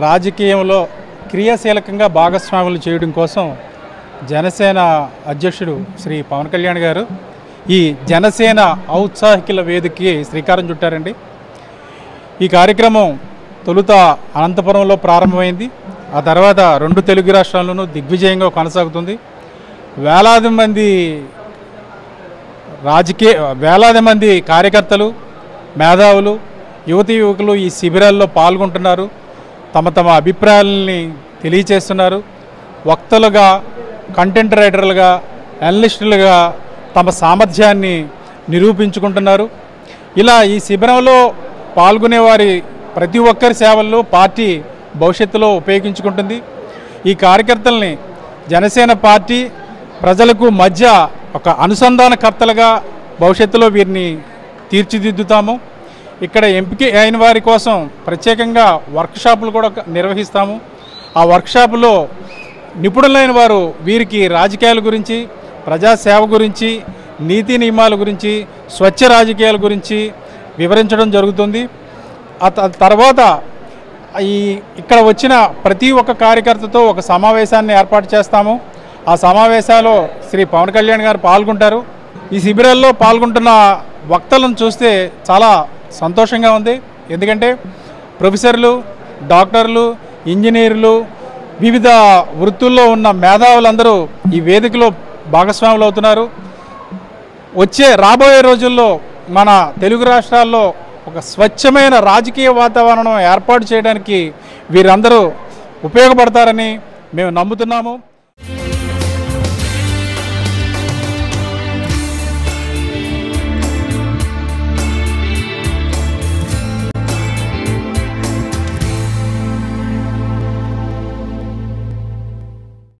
రాజకీయంలో క్రియాశీలకంగా భాగస్వాములు చేయడం కోసం జనసేన అధ్యక్షుడు శ్రీ పవన్ కళ్యాణ్ గారు ఈ జనసేన ఔత్సాహికుల వేదికకి శ్రీకారం చుట్టారండి. ఈ కార్యక్రమం తొలుత అనంతపురంలో ప్రారంభమైంది. ఆ తర్వాత 2 తెలుగు రాష్ట్రాల్లోనూ దిగ్విజయంగా కొనసాగుతుంది. వేలాది మంది కార్యకర్తలు, మేధావులు, యువతీ యువకులు ఈ శిబిరాల్లో పాల్గొంటున్నారు. తమ అభిప్రాయాలని తెలియచేస్తున్నారు. వక్తలుగా, కంటెంట్ రైటర్లుగా, అనలిస్టులుగా తమ సామర్థ్యాన్ని నిరూపించుకుంటున్నారు. ఇలా ఈ శిబిరంలో పాల్గొనే వారి ప్రతి ఒక్కరి సేవల్లో పార్టీ భవిష్యత్తులో ఉపయోగించుకుంటుంది. ఈ కార్యకర్తల్ని జనసేన పార్టీ ప్రజలకు మధ్య ఒక అనుసంధానకర్తలుగా భవిష్యత్తులో వీరిని తీర్చిదిద్దుతాము. ఇక్కడ ఎంపిక అయిన వారి కోసం ప్రత్యేకంగా వర్క్షాపులు కూడా నిర్వహిస్తాము. ఆ వర్క్షాపులో నిపుణులైన వారు వీరికి రాజకీయాల గురించి, ప్రజాసేవ గురించి, నీతి నియమాల గురించి, స్వచ్ఛ రాజకీయాల గురించి వివరించడం జరుగుతుంది. ఆ తర్వాత ఇక్కడ వచ్చిన ప్రతి ఒక్క కార్యకర్తతో ఒక సమావేశాన్ని ఏర్పాటు చేస్తాము. ఆ సమావేశాల్లో శ్రీ పవన్ కళ్యాణ్ గారు పాల్గొంటారు. ఈ శిబిరాల్లో పాల్గొంటున్న వక్తలను చూస్తే చాలా సంతోషంగా ఉంది. ఎందుకంటే ప్రొఫెసర్లు, డాక్టర్లు, ఇంజనీర్లు, వివిధ వృత్తుల్లో ఉన్న మేధావులందరూ ఈ వేదికలో భాగస్వాములు అవుతున్నారు. రాబోయే రోజుల్లో మన తెలుగు రాష్ట్రాల్లో ఒక స్వచ్ఛమైన రాజకీయ వాతావరణం ఏర్పాటు చేయడానికి వీరందరూ ఉపయోగపడతారని మేము నమ్ముతున్నాము.